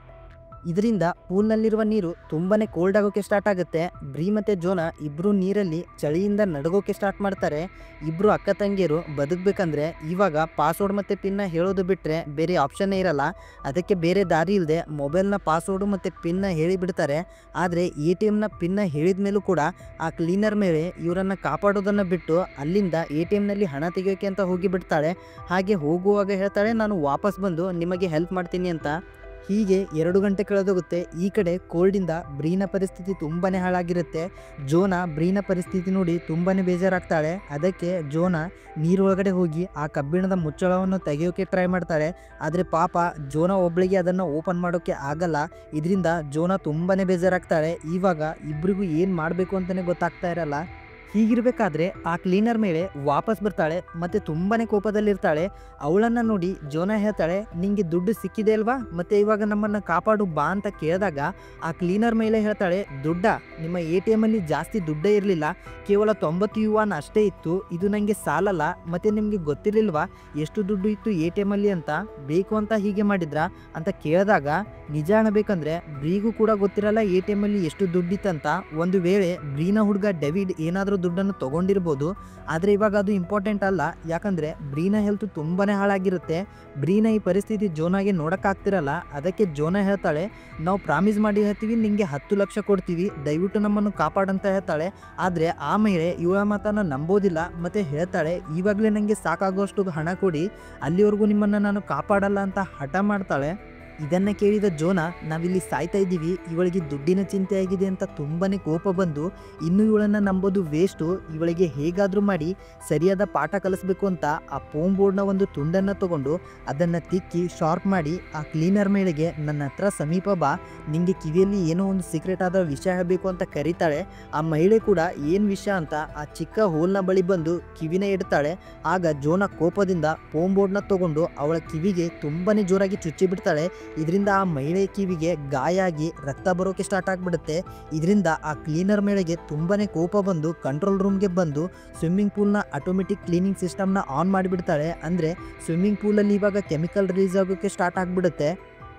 ಇದರಿಂದ ಪೂಲ್ನಲ್ಲಿರುವ ನೀರು ತುಂಬಾ ಕೋಲ್ಡ್ ಆಗೋಕ್ಕೆ ಸ್ಟಾರ್ಟ್ ಆಗುತ್ತೆ. ಬ್ರೀ ಮತ್ತು ಜೋನಾ ಇಬ್ಬರು ನೀರಲ್ಲಿ ಚಳಿಯಿಂದ ನಡುಗೋಕ್ಕೆ ಸ್ಟಾರ್ಟ್ ಮಾಡ್ತಾರೆ. ಇಬ್ಬರು ಅಕ್ಕ ತಂಗಿಯರು ಬದುಕಬೇಕಂದ್ರೆ ಇವಾಗ ಪಾಸ್ವರ್ಡ್ ಮತ್ತು ಪಿನ್ನ ಹೇಳೋದು ಬಿಟ್ಟರೆ ಬೇರೆ ಆಪ್ಷನ್ನೇ ಇರಲ್ಲ. ಅದಕ್ಕೆ ಬೇರೆ ದಾರಿ ಇಲ್ಲದೆ ಮೊಬೈಲ್ನ ಪಾಸ್ವರ್ಡು ಮತ್ತು ಪಿನ್ನ ಹೇಳಿಬಿಡ್ತಾರೆ. ಆದರೆ ATMನ ಪಿನ್ನ ಹೇಳಿದ ಮೇಲೂ ಕೂಡ ಆ ಕ್ಲೀನರ್ ಮೇಲೆ ಇವರನ್ನು ಕಾಪಾಡೋದನ್ನು ಬಿಟ್ಟು ಅಲ್ಲಿಂದ ATMನಲ್ಲಿ ಹಣ ತೆಗೆಯೋಕ್ಕೆ ಅಂತ ಹೋಗಿಬಿಡ್ತಾಳೆ. ಹಾಗೆ ಹೋಗುವಾಗ ಹೇಳ್ತಾಳೆ ನಾನು ವಾಪಸ್ ಬಂದು ನಿಮಗೆ ಹೆಲ್ಪ್ ಮಾಡ್ತೀನಿ ಅಂತ. ಹೀಗೆ 2 ಗಂಟೆ ಕಳೆದೋಗುತ್ತೆ. ಈ ಕಡೆ ಕೋಲ್ಡಿಂದ ಬ್ರೀನ ಪರಿಸ್ಥಿತಿ ತುಂಬಾ ಹಾಳಾಗಿರುತ್ತೆ. ಜೋನಾ ಬ್ರೀನ ಪರಿಸ್ಥಿತಿ ನೋಡಿ ತುಂಬಾ ಬೇಜಾರಾಗ್ತಾಳೆ. ಅದಕ್ಕೆ ಜೋನಾ ನೀರೊಳಗಡೆ ಹೋಗಿ ಆ ಕಬ್ಬಿಣದ ಮುಚ್ಚಳವನ್ನು ತೆಗೆಯೋಕ್ಕೆ ಟ್ರೈ ಮಾಡ್ತಾಳೆ. ಆದರೆ ಪಾಪ ಜೋನಾ ಒಬ್ಬಳಿಗೆ ಅದನ್ನು ಓಪನ್ ಮಾಡೋಕ್ಕೆ ಆಗಲ್ಲ. ಇದರಿಂದ ಜೋನಾ ತುಂಬಾ ಬೇಜಾರಾಗ್ತಾಳೆ. ಇವಾಗ ಇಬ್ಬರಿಗೂ ಏನು ಮಾಡಬೇಕು ಅಂತಲೇ ಗೊತ್ತಾಗ್ತಾ ಇರಲ್ಲ. ಹೀಗಿರಬೇಕಾದ್ರೆ ಆ ಕ್ಲೀನರ್ ಮೇಲೆ ವಾಪಸ್ ಬರ್ತಾಳೆ ಮತ್ತು ತುಂಬಾ ಕೋಪದಲ್ಲಿರ್ತಾಳೆ. ಅವಳನ್ನು ನೋಡಿ ಜೋನಾ ಹೇಳ್ತಾಳೆ ನಿಂಗೆ ದುಡ್ಡು ಸಿಕ್ಕಿದೆ ಅಲ್ವಾ, ಮತ್ತು ಇವಾಗ ನಮ್ಮನ್ನು ಕಾಪಾಡು ಬಾ ಅಂತ ಕೇಳಿದಾಗ ಆ ಕ್ಲೀನರ್ ಮೇಲೆ ಹೇಳ್ತಾಳೆ ದುಡ್ಡ, ನಿಮ್ಮ ATMಲ್ಲಿ ಜಾಸ್ತಿ ದುಡ್ಡೇ ಇರಲಿಲ್ಲ, ಕೇವಲ 90 ಯುವಾನ್ ಅಷ್ಟೇ ಇತ್ತು, ಇದು ನನಗೆ ಸಾಲಲ್ಲ, ಮತ್ತು ನಿಮಗೆ ಗೊತ್ತಿರಲಿಲ್ವಾ ಎಷ್ಟು ದುಡ್ಡು ಇತ್ತು ATMಲ್ಲಿ ಅಂತ, ಬೇಕು ಅಂತ ಹೀಗೆ ಮಾಡಿದ್ರಾ ಅಂತ ಕೇಳಿದಾಗ ನಿಜ ಅನ್ನಬೇಕಂದ್ರೆ ಬ್ರೀಗೂ ಕೂಡ ಗೊತ್ತಿರಲ್ಲ ATMಲ್ಲಿ ಎಷ್ಟು ದುಡ್ಡಿತ್ತಂತ. ಒಂದು ವೇಳೆ ಬ್ರೀನ ಹುಡುಗ ಡೇವಿಡ್ ಏನಾದರೂ ದುಡ್ಡನ್ನು ತೊಗೊಂಡಿರ್ಬೋದು, ಆದರೆ ಇವಾಗ ಅದು ಇಂಪಾರ್ಟೆಂಟ್ ಅಲ್ಲ, ಯಾಕಂದರೆ ಬ್ರೀನ ಹೆಲ್ತ್ ತುಂಬಾ ಹಾಳಾಗಿರುತ್ತೆ. ಬ್ರೀನ ಈ ಪರಿಸ್ಥಿತಿ ಜೋನಾಗೆ ನೋಡೋಕ್ಕಾಗ್ತಿರಲ್ಲ. ಅದಕ್ಕೆ ಜೋನಾ ಹೇಳ್ತಾಳೆ ನಾವು ಪ್ರಾಮಿಸ್ ಮಾಡಿ ಹೇಳ್ತೀವಿ ನಿಮಗೆ 10 ಲಕ್ಷ ಕೊಡ್ತೀವಿ, ದಯವಿಟ್ಟು ನಮ್ಮನ್ನು ಕಾಪಾಡಂತ ಹೇಳ್ತಾಳೆ. ಆದರೆ ಆ ಮಹಿಳೆ ಇವಳ ಮಾತನ್ನು ನಂಬೋದಿಲ್ಲ ಮತ್ತು ಹೇಳ್ತಾಳೆ ಇವಾಗಲೇ ನನಗೆ ಸಾಕಾಗುವಷ್ಟು ಹಣ ಕೊಡಿ, ಅಲ್ಲಿವರೆಗೂ ನಿಮ್ಮನ್ನು ನಾನು ಕಾಪಾಡಲ್ಲ ಅಂತ ಹಠ ಮಾಡ್ತಾಳೆ. ಇದನ್ನು ಕೇಳಿದ ಜೋನಾ ನಾವಿಲ್ಲಿ ಸಾಯ್ತಾ ಇದ್ದೀವಿ, ಇವಳಿಗೆ ದುಡ್ಡಿನ ಚಿಂತೆ ಆಗಿದೆ ಅಂತ ತುಂಬಾ ಕೋಪ ಬಂದು ಇನ್ನೂ ಇವಳನ್ನು ನಂಬೋದು ವೇಸ್ಟು, ಇವಳಿಗೆ ಹೇಗಾದರೂ ಮಾಡಿ ಸರಿಯಾದ ಪಾಠ ಕಲಿಸ್ಬೇಕು ಅಂತ ಆ ಫೋಮ್ ಬೋರ್ಡ್ನ ಒಂದು ತುಂಡನ್ನು ತಗೊಂಡು ಅದನ್ನು ತಿಕ್ಕಿ ಶಾರ್ಪ್ ಮಾಡಿ ಆ ಕ್ಲೀನರ್ ಮೇಳೆಗೆ ನನ್ನ ಹತ್ರ ಸಮೀಪ ಬಾ, ನಿಮಗೆ ಕಿವಿಯಲ್ಲಿ ಏನೋ ಒಂದು ಸೀಕ್ರೆಟ್ ಆದ ವಿಷಯ ಹೇಳಬೇಕು ಅಂತ ಕರೀತಾಳೆ. ಆ ಮಹಿಳೆ ಕೂಡ ಏನು ವಿಷಯ ಅಂತ ಆ ಚಿಕ್ಕ ಹೋಲ್ನ ಬಳಿ ಬಂದು ಕಿವಿನ ಇಡ್ತಾಳೆ. ಆಗ ಜೋನಾ ಕೋಪದಿಂದ ಫೋಮ್ ಬೋರ್ಡ್ನ ತಗೊಂಡು ಅವಳ ಕಿವಿಗೆ ತುಂಬಾ ಜೋರಾಗಿ ಚುಚ್ಚಿ ಬಿಡ್ತಾಳೆ. ಇದರಿಂದ ಆ ಮಹಿಳೆ ಕಿವಿಗೆ ಗಾಯ ಆಗಿ ರಕ್ತ ಬರೋಕೆ ಸ್ಟಾರ್ಟ್ ಆಗಿಬಿಡುತ್ತೆ. ಇದರಿಂದ ಆ ಕ್ಲೀನರ್ ಮೇಳೆಗೆ ತುಂಬಾ ಕೋಪ ಬಂದು ಕಂಟ್ರೋಲ್ ರೂಮ್ಗೆ ಬಂದು ಸ್ವಿಮ್ಮಿಂಗ್ ಪೂಲ್ನ ಆಟೋಮೆಟಿಕ್ ಕ್ಲೀನಿಂಗ್ ಸಿಸ್ಟಮ್ನ ಆನ್ ಮಾಡಿಬಿಡ್ತಾಳೆ. ಅಂದರೆ ಸ್ವಿಮ್ಮಿಂಗ್ ಪೂಲಲ್ಲಿ ಇವಾಗ ಕೆಮಿಕಲ್ ರಿಲೀಸ್ ಆಗೋಕ್ಕೆ ಸ್ಟಾರ್ಟ್ ಆಗಿಬಿಡುತ್ತೆ.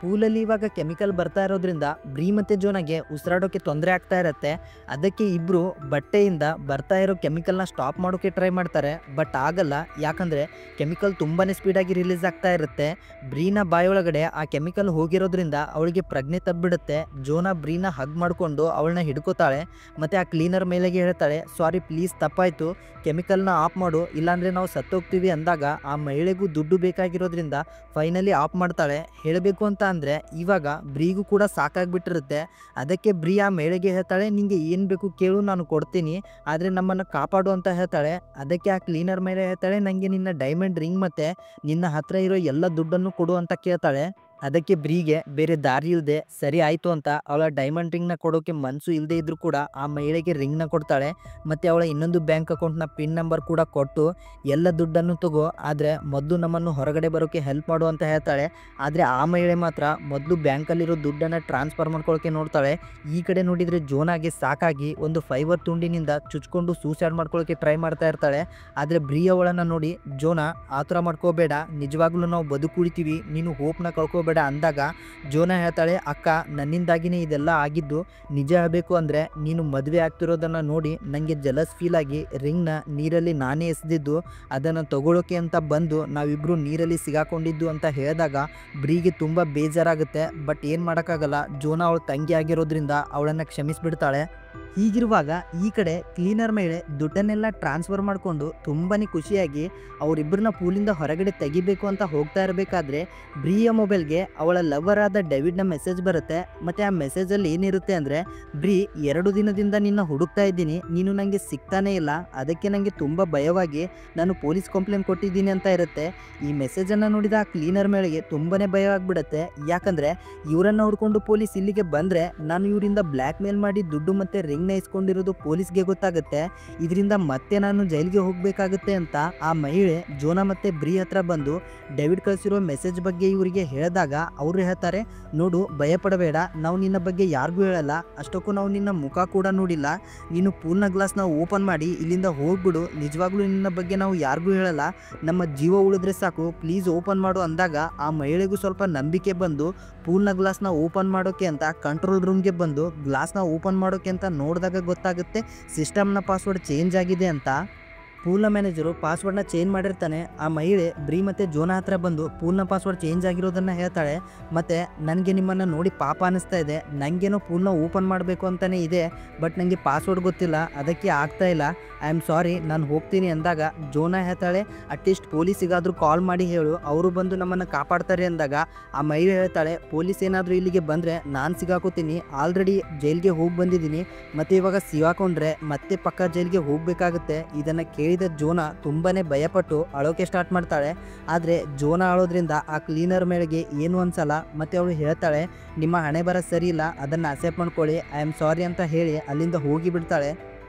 ಪೂಲಲ್ಲಿ ಇವಾಗ ಕೆಮಿಕಲ್ ಬರ್ತಾ ಇರೋದ್ರಿಂದ ಬ್ರೀ ಮತ್ತು ಜೋನಾಗೆ ಉಸಿರಾಡೋಕ್ಕೆ ತೊಂದರೆ ಆಗ್ತಾ ಇರುತ್ತೆ. ಅದಕ್ಕೆ ಇಬ್ಬರು ಬಟ್ಟೆಯಿಂದ ಬರ್ತಾ ಇರೋ ಕೆಮಿಕಲ್ನ ಸ್ಟಾಪ್ ಮಾಡೋಕ್ಕೆ ಟ್ರೈ ಮಾಡ್ತಾರೆ. ಬಟ್ ಆಗಲ್ಲ, ಯಾಕಂದರೆ ಕೆಮಿಕಲ್ ತುಂಬಾ ಸ್ಪೀಡಾಗಿ ರಿಲೀಸ್ ಆಗ್ತಾ ಇರುತ್ತೆ. ಬ್ರೀನ ಬಾಯೊಳಗಡೆ ಆ ಕೆಮಿಕಲ್ ಹೋಗಿರೋದ್ರಿಂದ ಅವಳಿಗೆ ಪ್ರಜ್ಞೆ ತಬ್ಬಿಡುತ್ತೆ. ಜೋನಾ ಬ್ರೀನ ಹಗ್ ಮಾಡಿಕೊಂಡು ಅವಳನ್ನ ಹಿಡ್ಕೋತಾಳೆ ಮತ್ತು ಆ ಕ್ಲೀನರ್ ಮೇಲೆಗೆ ಹೇಳ್ತಾಳೆ, ಸಾರಿ ಪ್ಲೀಸ್ ತಪ್ಪಾಯಿತು, ಕೆಮಿಕಲ್ನ ಆಫ್ ಮಾಡು, ಇಲ್ಲಾಂದರೆ ನಾವು ಸತ್ತೋಗ್ತೀವಿ ಅಂದಾಗ ಆ ಮಹಿಳೆಗೂ ದುಡ್ಡು ಬೇಕಾಗಿರೋದ್ರಿಂದ ಫೈನಲಿ ಆಫ್ ಮಾಡ್ತಾಳೆ. ಹೇಳಬೇಕು ಅಂತ ಅಂದರೆ ಇವಾಗ ಬ್ರೀಗೂ ಕೂಡ ಸಾಕಾಗ್ಬಿಟ್ಟಿರುತ್ತೆ. ಅದಕ್ಕೆ ಬ್ರೀ ಆ ಮಹಿಳೆಗೆ ಹೇಳ್ತಾಳೆ, ನಿಂಗೆ ಏನು ಬೇಕು ಕೇಳು, ನಾನು ಕೊಡ್ತೀನಿ, ಆದರೆ ನಮ್ಮನ್ನು ಕಾಪಾಡು ಅಂತ ಹೇಳ್ತಾಳೆ. ಅದಕ್ಕೆ ಆ ಕ್ಲೀನರ್ ಮೇಲೆ ಹೇಳ್ತಾಳೆ, ನನಗೆ ನಿನ್ನ ಡೈಮಂಡ್ ರಿಂಗ್ ಮತ್ತು ನಿನ್ನ ಹತ್ರ ಇರೋ ಎಲ್ಲ ದುಡ್ಡನ್ನು ಕೊಡು ಅಂತ ಕೇಳ್ತಾಳೆ. ಅದಕ್ಕೆ ಬ್ರೀಗೆ ಬೇರೆ ದಾರಿ ಇಲ್ಲದೆ ಸರಿ ಆಯಿತು ಅಂತ ಅವಳ ಡೈಮಂಡ್ ರಿಂಗ್ನ ಕೊಡೋಕ್ಕೆ ಮನಸ್ಸು ಇಲ್ಲದೆ ಇದ್ರೂ ಕೂಡ ಆ ಮಹಿಳೆಗೆ ರಿಂಗ್ನ ಕೊಡ್ತಾಳೆ. ಮತ್ತು ಅವಳ ಇನ್ನೊಂದು ಬ್ಯಾಂಕ್ ಅಕೌಂಟ್ನ ಪಿನ್ ನಂಬರ್ ಕೂಡ ಕೊಟ್ಟು ಎಲ್ಲ ದುಡ್ಡನ್ನು ತಗೋ, ಆದರೆ ಮೊದಲು ನಮ್ಮನ್ನು ಹೊರಗಡೆ ಬರೋಕ್ಕೆ ಹೆಲ್ಪ್ ಮಾಡು ಅಂತ ಹೇಳ್ತಾಳೆ. ಆದರೆ ಆ ಮಹಿಳೆ ಮಾತ್ರ ಮೊದಲು ಬ್ಯಾಂಕಲ್ಲಿರೋ ದುಡ್ಡನ್ನು ಟ್ರಾನ್ಸ್ಫರ್ ಮಾಡ್ಕೊಳ್ಳೋಕ್ಕೆ ನೋಡ್ತಾಳೆ. ಈ ಕಡೆ ನೋಡಿದರೆ ಜೋನಾಗೆ ಸಾಕಾಗಿ ಒಂದು ಫೈಬರ್ ತುಂಡಿನಿಂದ ಚುಚ್ಕೊಂಡು ಸೂಸೈಡ್ ಮಾಡ್ಕೊಳ್ಳೋಕ್ಕೆ ಟ್ರೈ ಮಾಡ್ತಾ ಇರ್ತಾಳೆ. ಆದರೆ ಬ್ರೀ ಅವಳನ್ನು ನೋಡಿ, ಜೋನಾ ಆ ಥರ ಮಾಡ್ಕೋಬೇಡ, ನಿಜವಾಗ್ಲೂ ನಾವು ಬದುಕುಳಿತೀವಿ, ನೀನು ಹೋಪ್ನ ಕಳ್ಕೋಬೇಡ ಅಂದಾಗ ಜೋನಾ ಹೇಳ್ತಾಳೆ, ಅಕ್ಕ ನನ್ನಿಂದಾಗಿನೇ ಇದೆಲ್ಲ ಆಗಿದ್ದು, ನಿಜ ಹೇಳಬೇಕು ಅಂದರೆ ನೀನು ಮದುವೆ ಆಗ್ತಿರೋದನ್ನು ನೋಡಿ ನನಗೆ ಜಲಸ್ ಫೀಲ್ ಆಗಿ ರಿಂಗ್ನ ನೀರಲ್ಲಿ ನಾನೇ ಎಸೆದಿದ್ದು, ಅದನ್ನು ತಗೊಳ್ಳೋಕೆ ಅಂತ ಬಂದು ನಾವಿಬ್ಬರು ನೀರಲ್ಲಿ ಸಿಗಾಕೊಂಡಿದ್ದು ಅಂತ ಹೇಳಿದಾಗ ಬ್ರೀಗೆ ತುಂಬ ಬೇಜಾರಾಗುತ್ತೆ. ಬಟ್ ಏನು ಮಾಡೋಕ್ಕಾಗಲ್ಲ, ಜೋನಾ ಅವಳ ತಂಗಿ ಆಗಿರೋದ್ರಿಂದ ಅವಳನ್ನು ಕ್ಷಮಿಸಿಬಿಡ್ತಾಳೆ. ಹೀಗಿರುವಾಗ ಈ ಕಡೆ ಕ್ಲೀನರ್ ಮೇಲೆ ದುಡ್ಡನ್ನೆಲ್ಲ ಟ್ರಾನ್ಸ್ಫರ್ ಮಾಡಿಕೊಂಡು ತುಂಬಾ ಖುಷಿಯಾಗಿ ಅವರಿಬ್ಬರನ್ನ ಪೂಲಿಂದ ಹೊರಗಡೆ ತೆಗಿಬೇಕು ಅಂತ ಹೋಗ್ತಾ ಇರಬೇಕಾದ್ರೆ ಬ್ರೀಯ ಮೊಬೈಲ್ಗೆ ಅವಳ ಲವರ್ ಆದ ಡೇವಿಡ್ನ ಮೆಸೇಜ್ ಬರುತ್ತೆ. ಮತ್ತು ಆ ಮೆಸೇಜಲ್ಲಿ ಏನಿರುತ್ತೆ ಅಂದರೆ, ಬ್ರೀ 2 ದಿನದಿಂದ ನಿನ್ನ ಹುಡುಕ್ತಾ ಇದ್ದೀನಿ, ನೀನು ನನಗೆ ಸಿಗ್ತಾನೇ ಇಲ್ಲ, ಅದಕ್ಕೆ ನನಗೆ ತುಂಬ ಭಯವಾಗಿ ನಾನು ಪೊಲೀಸ್ ಕಂಪ್ಲೇಂಟ್ ಕೊಟ್ಟಿದ್ದೀನಿ ಅಂತ ಇರುತ್ತೆ. ಈ ಮೆಸೇಜನ್ನು ನೋಡಿದ ಆ ಕ್ಲೀನರ್ ಮೇಳೆಗೆ ತುಂಬಾ ಭಯ ಆಗಿಬಿಡುತ್ತೆ. ಯಾಕಂದರೆ ಇವರನ್ನು ಹುಡ್ಕೊಂಡು ಪೊಲೀಸ್ ಇಲ್ಲಿಗೆ ಬಂದರೆ ನಾನು ಇವರಿಂದ ಬ್ಲ್ಯಾಕ್ ಮೇಲ್ ಮಾಡಿ ದುಡ್ಡು ಮತ್ತು ರಿಂಗ್ನ ಇಸ್ಕೊಂಡಿರೋದು ಪೊಲೀಸ್ಗೆ ಗೊತ್ತಾಗುತ್ತೆ, ಇದರಿಂದ ಮತ್ತೆ ನಾನು ಜೈಲಿಗೆ ಹೋಗಬೇಕಾಗುತ್ತೆ ಅಂತ ಆ ಮಹಿಳೆ ಜೋನಾ ಮತ್ತು ಬ್ರೀ ಹತ್ರ ಬಂದು ಡೇವಿಡ್ ಕಳಿಸಿರೋ ಮೆಸೇಜ್ ಬಗ್ಗೆ ಇವರಿಗೆ ಹೇಳಿದಾಗ ಅವರು ಹೇಳ್ತಾರೆ, ನೋಡು ಭಯಪಡಬೇಡ, ನಾವು ನಿನ್ನ ಬಗ್ಗೆ ಯಾರಿಗೂ ಹೇಳಲ್ಲ, ಅಷ್ಟಕ್ಕೂ ನಾವು ನಿನ್ನ ಮುಖ ಕೂಡ ನೋಡಿಲ್ಲ, ನೀನು ಪೂಲ್ನ ಗ್ಲಾಸ್ನ ಓಪನ್ ಮಾಡಿ ಇಲ್ಲಿಂದ ಹೋಗ್ಬಿಡು, ನಿಜವಾಗ್ಲೂ ನಿನ್ನ ಬಗ್ಗೆ ನಾವು ಯಾರಿಗೂ ಹೇಳಲ್ಲ, ನಮ್ಮ ಜೀವ ಉಳಿದ್ರೆ ಸಾಕು, ಪ್ಲೀಸ್ ಓಪನ್ ಮಾಡು ಅಂದಾಗ ಆ ಮಹಿಳೆಗೂ ಸ್ವಲ್ಪ ನಂಬಿಕೆ ಬಂದು ಪೂಲ್ನ ಗ್ಲಾಸ್ನ ಓಪನ್ ಮಾಡೋಕ್ಕೆ ಅಂತ ಕಂಟ್ರೋಲ್ ರೂಮ್ಗೆ ಬಂದು ಗ್ಲಾಸ್ನ ಓಪನ್ ಮಾಡೋಕ್ಕೆ ಅಂತ ನೋಡಿದಾಗ ಗೊತ್ತಾಗುತ್ತೆ ಸಿಸ್ಟಮ್ನ ಪಾಸ್ವರ್ಡ್ ಚೇಂಜ್ ಆಗಿದೆ ಅಂತ. ಪೂಲ್ನ ಮ್ಯಾನೇಜರು ಪಾಸ್ವರ್ಡ್ನ ಚೇಂಜ್ ಮಾಡಿರ್ತಾನೆ. ಆ ಮಹಿಳೆ ಬ್ರೀ ಮತ್ತು ಜೋನಾ ಹತ್ರ ಬಂದು ಪೂಲ್ನ ಪಾಸ್ವರ್ಡ್ ಚೇಂಜ್ ಆಗಿರೋದನ್ನು ಹೇಳ್ತಾಳೆ. ಮತ್ತು ನನಗೆ ನಿಮ್ಮನ್ನು ನೋಡಿ ಪಾಪ ಅನ್ನಿಸ್ತಾ ಇದೆ, ನನಗೇನೋ ಪೂಲ್ನ ಓಪನ್ ಮಾಡಬೇಕು ಅಂತಲೇ ಇದೆ, ಬಟ್ ನನಗೆ ಪಾಸ್ವರ್ಡ್ ಗೊತ್ತಿಲ್ಲ, ಅದಕ್ಕೆ ಆಗ್ತಾ ಇಲ್ಲ, ಐ ಆಮ್ ಸಾರಿ, ನಾನು ಹೋಗ್ತೀನಿ ಅಂದಾಗ ಜೋನಾ ಹೇಳ್ತಾಳೆ, ಅಟ್ಲೀಸ್ಟ್ ಪೊಲೀಸಿಗಾದರೂ ಕಾಲ್ ಮಾಡಿ ಹೇಳು, ಅವರು ಬಂದು ನಮ್ಮನ್ನು ಕಾಪಾಡ್ತಾರೆ ಅಂದಾಗ ಆ ಮಹಿಳೆ ಹೇಳ್ತಾಳೆ, ಪೊಲೀಸ್ ಏನಾದರೂ ಇಲ್ಲಿಗೆ ಬಂದರೆ ನಾನು ಸಿಗಾಕೋತೀನಿ, ಆಲ್ರೆಡಿ ಜೈಲಿಗೆ ಹೋಗಿ ಬಂದಿದ್ದೀನಿ, ಮತ್ತು ಇವಾಗ ಸಿಗಾಕೊಂಡ್ರೆ ಮತ್ತೆ ಪಕ್ಕ ಜೈಲಿಗೆ ಹೋಗಬೇಕಾಗುತ್ತೆ. ಇದನ್ನು ಕೇಳಿದ ಜೋನಾ ತುಂಬಾ ಭಯಪಟ್ಟು ಅಳೋಕೆ ಸ್ಟಾರ್ಟ್ ಮಾಡ್ತಾಳೆ. ಆದರೆ ಜೋನಾ ಅಳೋದ್ರಿಂದ ಆ ಕ್ಲೀನರ್ ಮೇಳೆಗೆ ಏನು ಅನ್ಸಲ್ಲ. ಮತ್ತು ಅವಳು ಹೇಳ್ತಾಳೆ, ನಿಮ್ಮ ಹಣೆ ಬರ ಸರಿ ಇಲ್ಲ, ಅದನ್ನು ಅಕ್ಸೆಪ್ಟ್ ಮಾಡ್ಕೊಳ್ಳಿ, ಐ ಆಮ್ ಸಾರಿ ಅಂತ ಹೇಳಿ ಅಲ್ಲಿಂದ ಹೋಗಿ ಬಿಡ್ತಾಳೆ.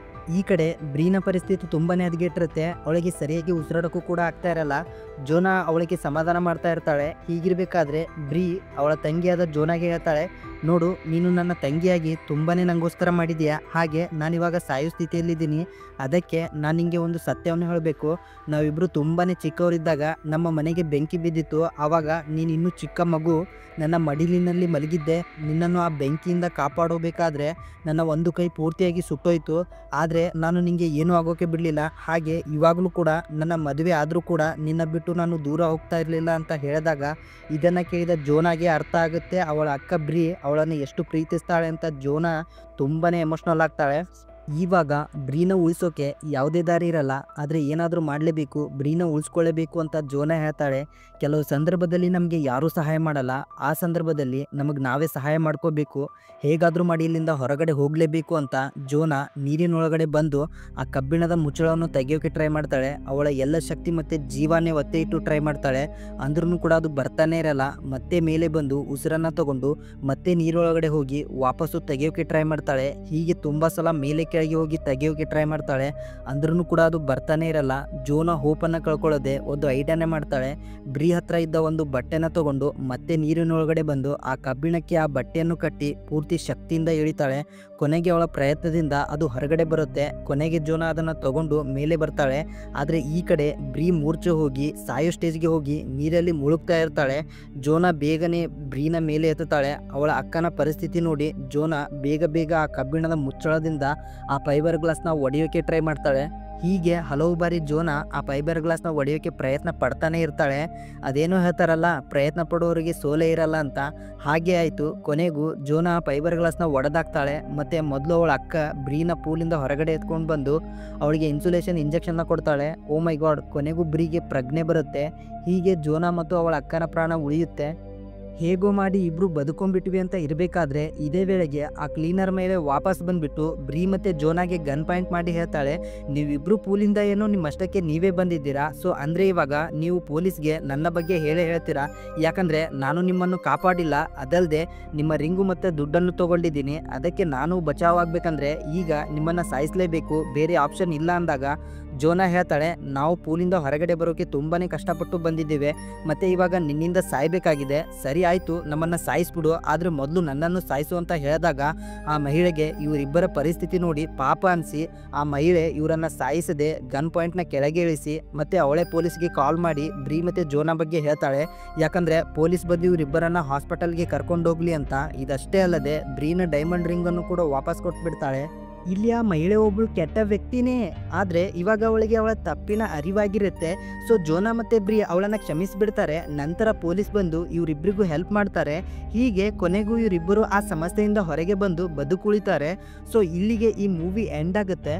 ಈ ಕಡೆ ಬ್ರೀನ ಪರಿಸ್ಥಿತಿ ತುಂಬಾ ಹದಗೆಟ್ಟಿರುತ್ತೆ. ಅವಳಿಗೆ ಸರಿಯಾಗಿ ಉಸಿರಾಡೋಕ್ಕೂ ಕೂಡ ಆಗ್ತಾ ಇರಲ್ಲ. ಜೋನಾ ಅವಳಿಗೆ ಸಮಾಧಾನ ಮಾಡ್ತಾ ಇರ್ತಾಳೆ. ಹೀಗಿರಬೇಕಾದ್ರೆ ಬ್ರೀ ಅವಳ ತಂಗಿಯಾದ ಜೋನಾಗೆ ಹೇಳ್ತಾಳೆ, ನೋಡು ನೀನು ನನ್ನ ತಂಗಿಯಾಗಿ ತುಂಬಾ ನನಗೋಸ್ಕರ ಮಾಡಿದೀಯಾ, ಹಾಗೆ ನಾನಿವಾಗ ಸಾಯೋ ಸ್ಥಿತಿಯಲ್ಲಿದ್ದೀನಿ, ಅದಕ್ಕೆ ನಾನು ನಿಮಗೆ ಒಂದು ಸತ್ಯವನ್ನು ಹೇಳಬೇಕು. ನಾವಿಬ್ಬರು ತುಂಬಾ ಚಿಕ್ಕವರಿದ್ದಾಗ ನಮ್ಮ ಮನೆಗೆ ಬೆಂಕಿ ಬಿದ್ದಿತ್ತು. ಆವಾಗ ನೀನು ಇನ್ನೂ ಚಿಕ್ಕ ಮಗು, ನನ್ನ ಮಡಿಲಿನಲ್ಲಿ ಮಲಗಿದ್ದೆ. ನಿನ್ನನ್ನು ಆ ಬೆಂಕಿಯಿಂದ ಕಾಪಾಡಬೇಕಾದ್ರೆ ನನ್ನ ಒಂದು ಕೈ ಪೂರ್ತಿಯಾಗಿ ಸುಟ್ಟೋಯ್ತು, ಆದರೆ ನಾನು ನಿನಗೆ ಏನೂ ಆಗೋಕ್ಕೆ ಬಿಡಲಿಲ್ಲ. ಹಾಗೆ ಇವಾಗಲೂ ಕೂಡ ನನ್ನ ಮದುವೆ ಆದರೂ ಕೂಡ ನಿನ್ನ ಬಿಟ್ಟು ನಾನು ದೂರ ಹೋಗ್ತಾ ಇರಲಿಲ್ಲ ಅಂತ ಹೇಳಿದಾಗ ಇದನ್ನು ಕೇಳಿದ ಜೋನಾಗೆ ಅರ್ಥ ಆಗುತ್ತೆ ಅವಳ ಅಕ್ಕ ಬ್ರೀ ಅವಳನ್ನು ಎಷ್ಟು ಪ್ರೀತಿಸ್ತಾಳೆ ಅಂತ. ಜೋನಾ ತುಂಬಾ ಎಮೋಷ್ನಲ್ ಆಗ್ತಾಳೆ. ಇವಾಗ ಬ್ರೀನ ಉಳಿಸೋಕೆ ಯಾವುದೇ ದಾರಿ ಇರಲ್ಲ, ಆದರೆ ಏನಾದರೂ ಮಾಡಲೇಬೇಕು, ಬ್ರೀನ ಉಳಿಸ್ಕೊಳ್ಳೇಬೇಕು ಅಂತ ಜೋನಾ ಹೇಳ್ತಾಳೆ. ಕೆಲವು ಸಂದರ್ಭದಲ್ಲಿ ನಮಗೆ ಯಾರೂ ಸಹಾಯ ಮಾಡಲ್ಲ, ಆ ಸಂದರ್ಭದಲ್ಲಿ ನಮಗೆ ನಾವೇ ಸಹಾಯ ಮಾಡ್ಕೋಬೇಕು, ಹೇಗಾದರೂ ಮಾಡಿ ಇಲ್ಲಿಂದ ಹೊರಗಡೆ ಹೋಗಲೇಬೇಕು ಅಂತ ಜೋನಾ ನೀರಿನೊಳಗಡೆ ಬಂದು ಆ ಕಬ್ಬಿಣದ ಮುಚ್ಚಳವನ್ನು ತೆಗೆಯೋಕೆ ಟ್ರೈ ಮಾಡ್ತಾಳೆ. ಅವಳ ಎಲ್ಲ ಶಕ್ತಿ ಮತ್ತು ಜೀವನೇ ಒತ್ತೆ ಇಟ್ಟು ಟ್ರೈ ಮಾಡ್ತಾಳೆ, ಅಂದ್ರೂ ಕೂಡ ಅದು ಬರ್ತಾನೆ ಇರಲ್ಲ. ಮತ್ತೆ ಮೇಲೆ ಬಂದು ಉಸಿರನ್ನು ತಗೊಂಡು ಮತ್ತೆ ನೀರೊಳಗಡೆ ಹೋಗಿ ವಾಪಸ್ಸು ತೆಗೆಯೋಕೆ ಟ್ರೈ ಮಾಡ್ತಾಳೆ. ಹೀಗೆ ತುಂಬ ಸಲ ಮೇಲೆ ಕೆಳಗೆ ಹೋಗಿ ತೆಗಿಯೋಕೆ ಟ್ರೈ ಮಾಡ್ತಾಳೆ. ಅಂದ್ರೂ ಕೂಡ ಅದು ಬರ್ತಾನೆ ಇರಲ್ಲ. ಜೋನಾ ಹೋಪನ್ನು ಕಳ್ಕೊಳ್ಳೋದೆ ಒಂದು ಐಡಿಯಾನೇ ಮಾಡ್ತಾಳೆ. ಬ್ರೀ ಹತ್ರ ಇದ್ದ ಒಂದು ಬಟ್ಟೆನ ತಗೊಂಡು ಮತ್ತೆ ನೀರಿನೊಳಗಡೆ ಬಂದು ಆ ಕಬ್ಬಿಣಕ್ಕೆ ಆ ಬಟ್ಟೆಯನ್ನು ಕಟ್ಟಿ ಪೂರ್ತಿ ಶಕ್ತಿಯಿಂದ ಇಳಿತಾಳೆ. ಕೊನೆಗೆ ಅವಳ ಪ್ರಯತ್ನದಿಂದ ಅದು ಹೊರಗಡೆ ಬರುತ್ತೆ. ಕೊನೆಗೆ ಜೋನಾ ಅದನ್ನು ತಗೊಂಡು ಮೇಲೆ ಬರ್ತಾಳೆ. ಆದರೆ ಈ ಕಡೆ ಬ್ರೀ ಮೂರ್ಛೆ ಹೋಗಿ ಸಾಯೋ ಸ್ಟೇಜ್ಗೆ ಹೋಗಿ ನೀರಲ್ಲಿ ಮುಳುಗ್ತಾ ಇರ್ತಾಳೆ. ಜೋನಾ ಬೇಗನೆ ಬ್ರೀನ ಮೇಲೆ ಎತ್ತುತ್ತಾಳೆ. ಅವಳ ಅಕ್ಕನ ಪರಿಸ್ಥಿತಿ ನೋಡಿ ಜೋನಾ ಬೇಗ ಆ ಕಬ್ಬಿಣದ ಮುಚ್ಚಳದಿಂದ ಆ ಫೈಬರ್ ಗ್ಲಾಸ್ನ ಒಡೆಯೋಕೆ ಟ್ರೈ ಮಾಡ್ತಾಳೆ. ಹೀಗೆ ಹಲವು ಬಾರಿ ಜೋನಾ ಆ ಫೈಬರ್ ಗ್ಲಾಸ್ನ ಒಡೆಯೋಕೆ ಪ್ರಯತ್ನ ಪಡ್ತಾನೆ ಇರ್ತಾಳೆ. ಅದೇನೋ ಹೇಳ್ತಾರಲ್ಲ, ಪ್ರಯತ್ನ ಪಡೋರಿಗೆ ಸೋಲೆ ಇರಲ್ಲ ಅಂತ. ಹಾಗೆ ಆಯಿತು. ಕೊನೆಗೂ ಜೋನಾ ಆ ಫೈಬರ್ ಗ್ಲಾಸ್ನ ಒಡೆದಾಕ್ತಾಳೆ. ಮತ್ತು ಮೊದಲು ಅವಳ ಅಕ್ಕ ಬ್ರೀನ ಪೂಲಿಂದ ಹೊರಗಡೆ ಎತ್ಕೊಂಡು ಬಂದು ಅವಳಿಗೆ ಇನ್ಸುಲೇಷನ್ ಇಂಜೆಕ್ಷನ್ನ ಕೊಡ್ತಾಳೆ. ಓ ಮೈ ಗಾಡ್, ಕೊನೆಗೂ ಬ್ರೀಗೆ ಪ್ರಜ್ಞೆ ಬರುತ್ತೆ. ಹೀಗೆ ಜೋನಾ ಮತ್ತು ಅವಳ ಅಕ್ಕನ ಪ್ರಾಣ ಉಳಿಯುತ್ತೆ. ಹೇಗೋ ಮಾಡಿ ಇಬ್ರು ಬದುಕೊಂಡ್ಬಿಟ್ವಿ ಅಂತ ಇರಬೇಕಾದ್ರೆ ಇದೇ ವೇಳೆಗೆ ಆ ಕ್ಲೀನರ್ ಮೇಲೆ ವಾಪಸ್ ಬಂದ್ಬಿಟ್ಟು ಬ್ರೀ ಮತ್ತು ಜೋನಾಗೆ ಗನ್ ಪಾಯಿಂಟ್ ಮಾಡಿ ಹೇಳ್ತಾಳೆ, ನೀವಿಬ್ರು ಪೂಲಿಂದ ಏನೋ ನಿಮ್ಮಷ್ಟಕ್ಕೆ ನೀವೇ ಬಂದಿದ್ದೀರಾ. ಸೊ ಅಂದರೆ ಇವಾಗ ನೀವು ಪೊಲೀಸ್ಗೆ ನನ್ನ ಬಗ್ಗೆ ಹೇಳ್ತೀರಾ, ಯಾಕಂದರೆ ನಾನು ನಿಮ್ಮನ್ನು ಕಾಪಾಡಿಲ್ಲ. ಅದಲ್ಲದೆ ನಿಮ್ಮ ರಿಂಗು ಮತ್ತು ದುಡ್ಡನ್ನು ತೊಗೊಂಡಿದ್ದೀನಿ. ಅದಕ್ಕೆ ನಾನು ಬಚಾವಾಗಬೇಕಂದ್ರೆ ಈಗ ನಿಮ್ಮನ್ನು ಸಾಯಿಸಲೇಬೇಕು, ಬೇರೆ ಆಪ್ಷನ್ ಇಲ್ಲ ಅಂದಾಗ ಜೋನಾ ಹೇಳ್ತಾಳೆ, ನಾವು ಪೂಲಿಂದ ಹೊರಗಡೆ ಬರೋಕ್ಕೆ ತುಂಬಾ ಕಷ್ಟಪಟ್ಟು ಬಂದಿದ್ದೇವೆ, ಮತ್ತು ಇವಾಗ ನಿನ್ನಿಂದ ಸಾಯಬೇಕಾಗಿದೆ. ಸರಿ ಆಯಿತು, ನಮ್ಮನ್ನು ಸಾಯಿಸ್ಬಿಡು, ಆದರೆ ಮೊದಲು ನನ್ನನ್ನು ಸಾಯಿಸು ಅಂತ ಹೇಳಿದಾಗ ಆ ಮಹಿಳೆಗೆ ಇವರಿಬ್ಬರ ಪರಿಸ್ಥಿತಿ ನೋಡಿ ಪಾಪ ಅನಿಸಿ ಆ ಮಹಿಳೆ ಇವರನ್ನು ಸಾಯಿಸದೆ ಗನ್ ಪಾಯಿಂಟ್ನ ಕೆಳಗೆ ಇಳಿಸಿ ಮತ್ತು ಅವಳೇ ಪೊಲೀಸ್ಗೆ ಕಾಲ್ ಮಾಡಿ ಬ್ರೀ ಮತ್ತು ಜೋನಾ ಬಗ್ಗೆ ಹೇಳ್ತಾಳೆ. ಯಾಕಂದರೆ ಪೊಲೀಸ್ ಬಂದು ಇವರಿಬ್ಬರನ್ನು ಹಾಸ್ಪಿಟಲ್ಗೆ ಕರ್ಕೊಂಡೋಗ್ಲಿ ಅಂತ. ಇದಷ್ಟೇ ಅಲ್ಲದೆ ಬ್ರೀನ ಡೈಮಂಡ್ ರಿಂಗನ್ನು ಕೂಡ ವಾಪಸ್ ಕೊಟ್ಬಿಡ್ತಾಳೆ. ಇಲ್ಲಿ ಆ ಮಹಿಳೆ ಒಬ್ಬಳು ಕೆಟ್ಟ ವ್ಯಕ್ತಿನೇ, ಆದರೆ ಇವಾಗ ಅವಳಿಗೆ ಅವಳ ತಪ್ಪಿನ ಅರಿವಾಗಿರುತ್ತೆ. ಸೊ ಜೋನಾ ಮತ್ತು ಬ್ರೀ ಅವಳನ್ನು ಕ್ಷಮಿಸಿಬಿಡ್ತಾರೆ. ನಂತರ ಪೊಲೀಸ್ ಬಂದು ಇವರಿಬ್ಬರಿಗೂ ಹೆಲ್ಪ್ ಮಾಡ್ತಾರೆ. ಹೀಗೆ ಕೊನೆಗೂ ಇವರಿಬ್ಬರು ಆ ಸಮಸ್ಯೆಯಿಂದ ಹೊರಗೆ ಬಂದು ಬದುಕುಳಿತಾರೆ. ಸೊ ಇಲ್ಲಿಗೆ ಈ ಮೂವಿ ಎಂಡ್ ಆಗುತ್ತೆ.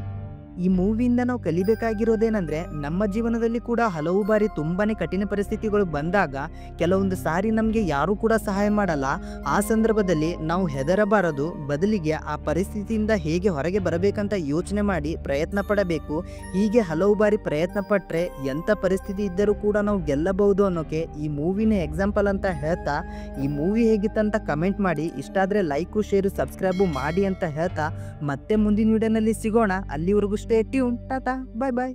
ಈ ಮೂವಿಯಿಂದ ನಾವು ಕಲಿಬೇಕಾಗಿರೋದೇನೆಂದರೆ, ನಮ್ಮ ಜೀವನದಲ್ಲಿ ಕೂಡ ಹಲವು ಬಾರಿ ತುಂಬಾ ಕಠಿಣ ಪರಿಸ್ಥಿತಿಗಳು ಬಂದಾಗ ಕೆಲವೊಂದು ಸಾರಿ ನಮಗೆ ಯಾರೂ ಕೂಡ ಸಹಾಯ ಮಾಡಲ್ಲ. ಆ ಸಂದರ್ಭದಲ್ಲಿ ನಾವು ಹೆದರಬಾರದು, ಬದಲಿಗೆ ಆ ಪರಿಸ್ಥಿತಿಯಿಂದ ಹೇಗೆ ಹೊರಗೆ ಬರಬೇಕಂತ ಯೋಚನೆ ಮಾಡಿ ಪ್ರಯತ್ನ ಪಡಬೇಕು. ಹೀಗೆ ಹಲವು ಬಾರಿ ಪ್ರಯತ್ನ ಪಟ್ಟರೆ ಎಂಥ ಪರಿಸ್ಥಿತಿ ಇದ್ದರೂ ಕೂಡ ನಾವು ಗೆಲ್ಲಬಹುದು ಅನ್ನೋಕೆ ಈ ಮೂವಿನ ಎಕ್ಸಾಂಪಲ್ ಅಂತ ಹೇಳ್ತಾ, ಈ ಮೂವಿ ಹೇಗಿತ್ತಂತ ಕಮೆಂಟ್ ಮಾಡಿ, ಇಷ್ಟಾದರೆ ಲೈಕು ಶೇರು ಸಬ್ಸ್ಕ್ರೈಬು ಮಾಡಿ ಅಂತ ಹೇಳ್ತಾ ಮತ್ತೆ ಮುಂದಿನ ವಿಡಿಯೋನಲ್ಲಿ ಸಿಗೋಣ. ಅಲ್ಲಿವರೆಗೂ ಸ್ಟೇ ಟ್ಯೂನ್. ಟಾಟಾ, ಬಾಯ್ ಬಾಯ್.